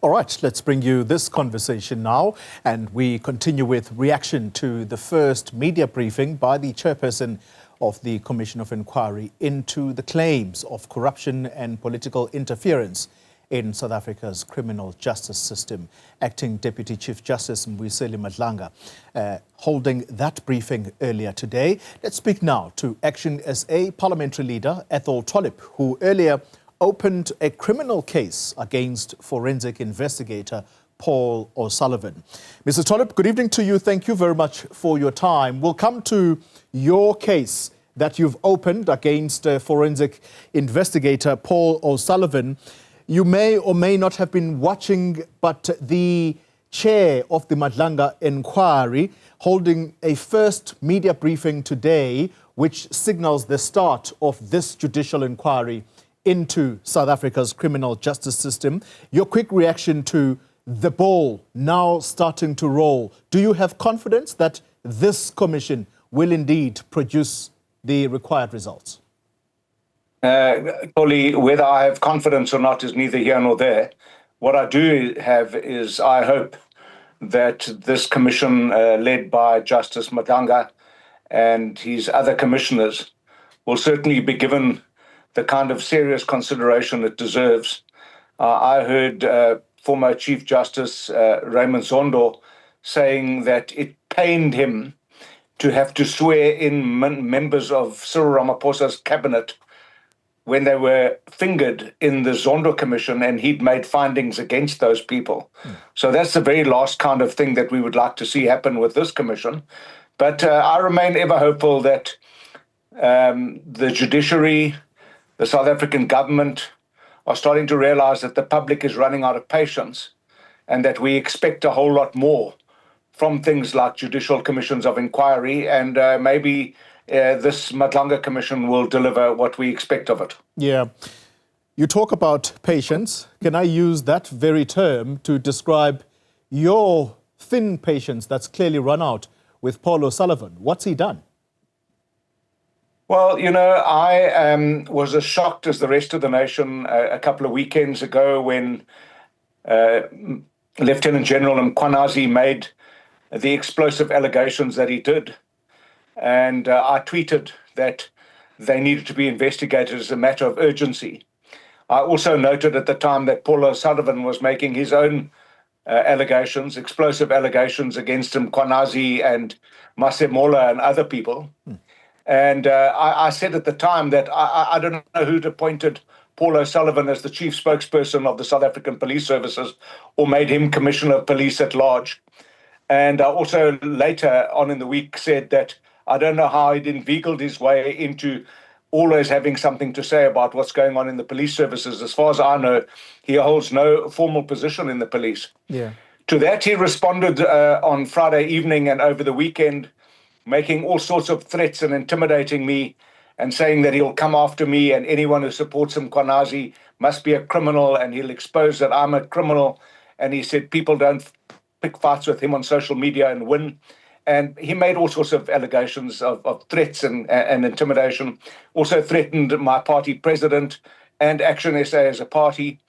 All right, let's bring you this conversation now, and we continue with reaction to the first media briefing by the chairperson of the Commission of Inquiry into the claims of corruption and political interference in South Africa's criminal justice system. Acting Deputy Chief Justice Mbuyiseni Madlanga holding that briefing earlier today. Let's speak now to ActionSA parliamentary leader Athol Trollip, who earlier opened a criminal case against forensic investigator Paul O'Sullivan. Mr. Trollip, good evening to you. Thank you very much for your time. We'll come to your case that you've opened against forensic investigator Paul O'Sullivan. You may or may not have been watching, but the chair of the Madlanga inquiry holding a first media briefing today, which signals the start of this judicial inquiry into South Africa's criminal justice system. Your quick reaction to the ball now starting to roll. Do you have confidence that this commission will indeed produce the required results? Polly, whether I have confidence or not is neither here nor there. What I do have is I hope that this commission, led by Justice Madlanga and his other commissioners, will certainly be given the kind of serious consideration it deserves. I heard former Chief Justice Raymond Zondo saying that it pained him to have to swear in members of Cyril Ramaphosa's cabinet when they were fingered in the Zondo Commission and he'd made findings against those people. So that's the very last kind of thing that we would like to see happen with this commission. But I remain ever hopeful that the judiciary, the South African government are starting to realize that the public is running out of patience and that we expect a whole lot more from things like judicial commissions of inquiry, and maybe this Madlanga commission will deliver what we expect of it. Yeah. You talk about patience. Can I use that very term to describe your thin patience that's clearly run out with Paul O'Sullivan? What's he done? Well, you know, I was as shocked as the rest of the nation a couple of weekends ago when Lieutenant General Mkhwanazi made the explosive allegations that he did. And I tweeted that they needed to be investigated as a matter of urgency. I also noted at the time that Paul O'Sullivan was making his own allegations, explosive allegations against Mkhwanazi and Masemola and other people. And I said at the time that I don't know who'd appointed Paul O'Sullivan as the chief spokesperson of the South African Police Services or made him Commissioner of Police at large. And I also later on in the week said that I don't know how he'd inveigled his way into always having something to say about what's going on in the police services. As far as I know, he holds no formal position in the police. Yeah. To that, he responded on Friday evening and over the weekend, making all sorts of threats and intimidating me and saying that he'll come after me and anyone who supports Mkhwanazi must be a criminal and he'll expose that I'm a criminal. And he said people don't pick fights with him on social media and win. And he made all sorts of allegations of threats and intimidation, also threatened my party president and ActionSA as a party.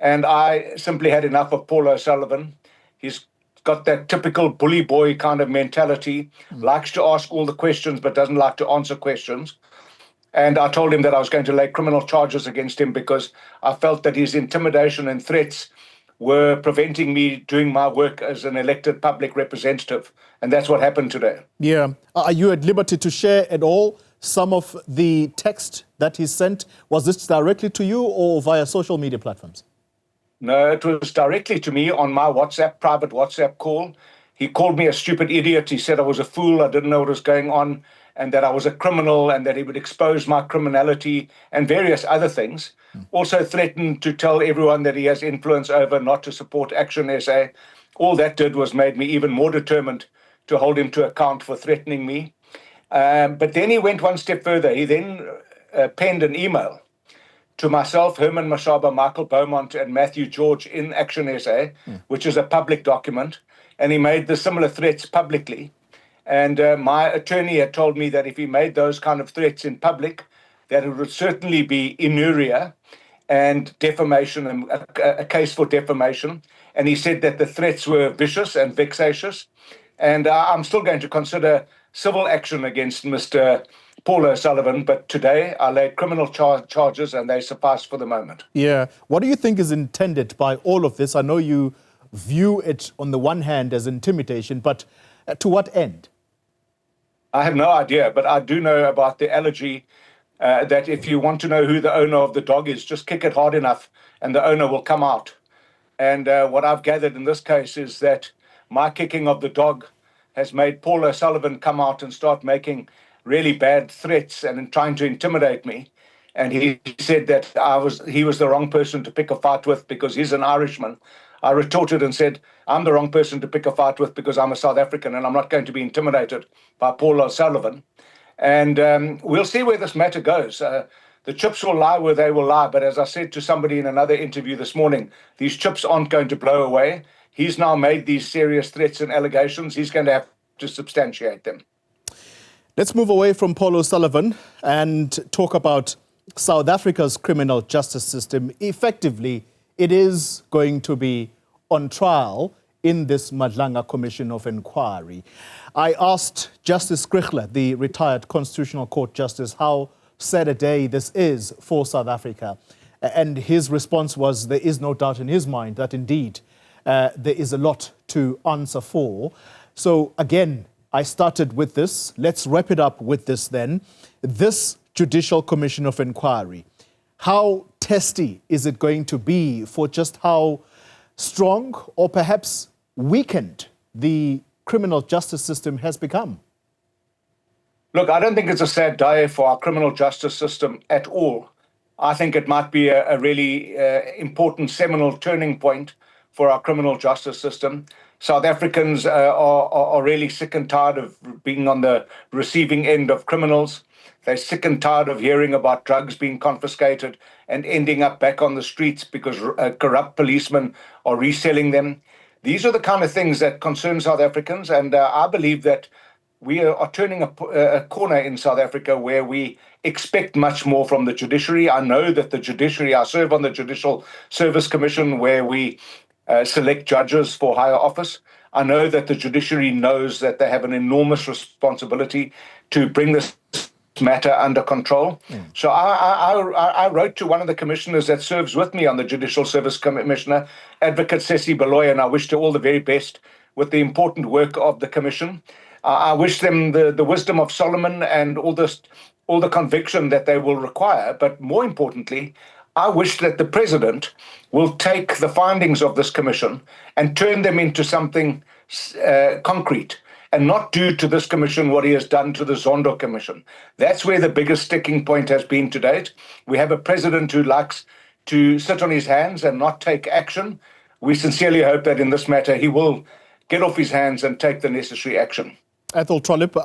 And I simply had enough of Paul O'Sullivan. He's got that typical bully boy kind of mentality, likes to ask all the questions but doesn't like to answer questions. And I told him that I was going to lay criminal charges against him because I felt that his intimidation and threats were preventing me doing my work as an elected public representative. And that's what happened today. Yeah. Are you at liberty to share at all some of the text that he sent? Was this directly to you or via social media platforms? No, it was directly to me on my private WhatsApp call. He called me a stupid idiot. He said I was a fool, I didn't know what was going on, and that I was a criminal and that he would expose my criminality and various other things. Also threatened to tell everyone that he has influence over not to support ActionSA. All that did was made me even more determined to hold him to account for threatening me. But then he went one step further. He then penned an email to myself, Herman Mashaba, Michael Beaumont, and Matthew George in ActionSA, which is a public document, and he made the similar threats publicly. And my attorney had told me that if he made those kind of threats in public, that it would certainly be inuria and defamation, and a case for defamation. And he said that the threats were vicious and vexatious. And I'm still going to consider civil action against Mr. Paul O'Sullivan, but today I laid criminal charges and they suffice for the moment. Yeah. What do you think is intended by all of this? I know you view it on the one hand as intimidation, but to what end? I have no idea, but I do know about the allergy that if you want to know who the owner of the dog is, just kick it hard enough and the owner will come out. And what I've gathered in this case is that my kicking of the dog has made Paul O'Sullivan come out and start making really bad threats and trying to intimidate me. And he said that he was the wrong person to pick a fight with because he's an Irishman. I retorted and said, I'm the wrong person to pick a fight with because I'm a South African and I'm not going to be intimidated by Paul O'Sullivan. And we'll see where this matter goes. The chips will lie where they will lie. But as I said to somebody in another interview this morning, these chips aren't going to blow away. He's now made these serious threats and allegations. He's going to have to substantiate them. Let's move away from Paul O'Sullivan and talk about South Africa's criminal justice system. Effectively, it is going to be on trial in this Madlanga Commission of Inquiry. I asked Justice Skrichler, the retired Constitutional Court Justice, how sad a day this is for South Africa. And his response was there is no doubt in his mind that indeed there is a lot to answer for. So again, I started with this. Let's wrap it up with this then. This Judicial Commission of Inquiry, how testy is it going to be for just how strong or perhaps weakened the criminal justice system has become? Look, I don't think it's a sad day for our criminal justice system at all. I think it might be a really important seminal turning point for our criminal justice system. South Africans are really sick and tired of being on the receiving end of criminals. They're sick and tired of hearing about drugs being confiscated and ending up back on the streets because corrupt policemen are reselling them. These are the kind of things that concern South Africans, and I believe that we are turning a corner in South Africa where we expect much more from the judiciary. I know that the judiciary, I serve on the Judicial Service Commission where we select judges for higher office. I know that the judiciary knows that they have an enormous responsibility to bring this matter under control. So I wrote to one of the commissioners that serves with me on the Judicial Service Commissioner, Advocate Sesi Baloy, and I wish her all the very best with the important work of the commission. I wish them the wisdom of Solomon and all the conviction that they will require. But more importantly, I wish that the president will take the findings of this commission and turn them into something concrete and not do to this commission what he has done to the Zondo Commission. That's where the biggest sticking point has been to date. We have a president who likes to sit on his hands and not take action. We sincerely hope that in this matter he will get off his hands and take the necessary action. Athol Trollip,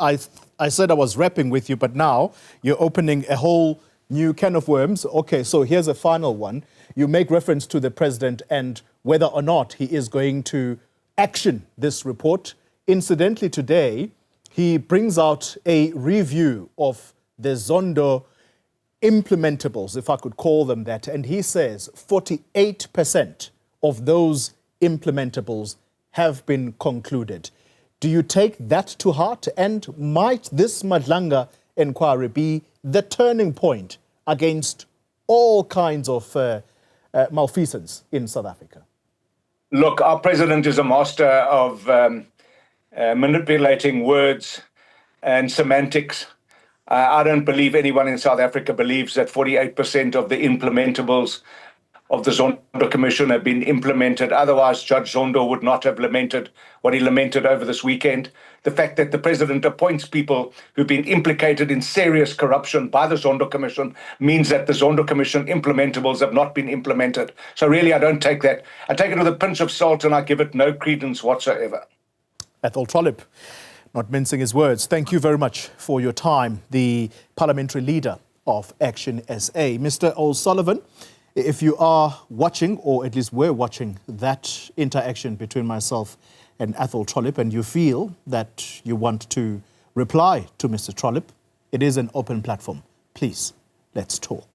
I said I was wrapping with you, but now you're opening a whole new can of worms. Okay, so here's a final one. You make reference to the president and whether or not he is going to action this report. Incidentally, today, he brings out a review of the Zondo implementables, if I could call them that, and he says 48% of those implementables have been concluded. Do you take that to heart? And might this Madlanga inquiry be the turning point against all kinds of malfeasance in South Africa? Look, our president is a master of manipulating words and semantics. I don't believe anyone in South Africa believes that 48% of the implementables of the Zondo Commission have been implemented. Otherwise, Judge Zondo would not have lamented what he lamented over this weekend. The fact that the president appoints people who've been implicated in serious corruption by the Zondo Commission means that the Zondo Commission implementables have not been implemented. So really, I don't take that. I take it with a pinch of salt and I give it no credence whatsoever. Athol Trollip, not mincing his words, thank you very much for your time, the parliamentary leader of ActionSA. Mr. O'Sullivan, if you are watching, or at least were watching, that interaction between myself and Athol Trollip, and you feel that you want to reply to Mr. Trollip, it is an open platform. Please, let's talk.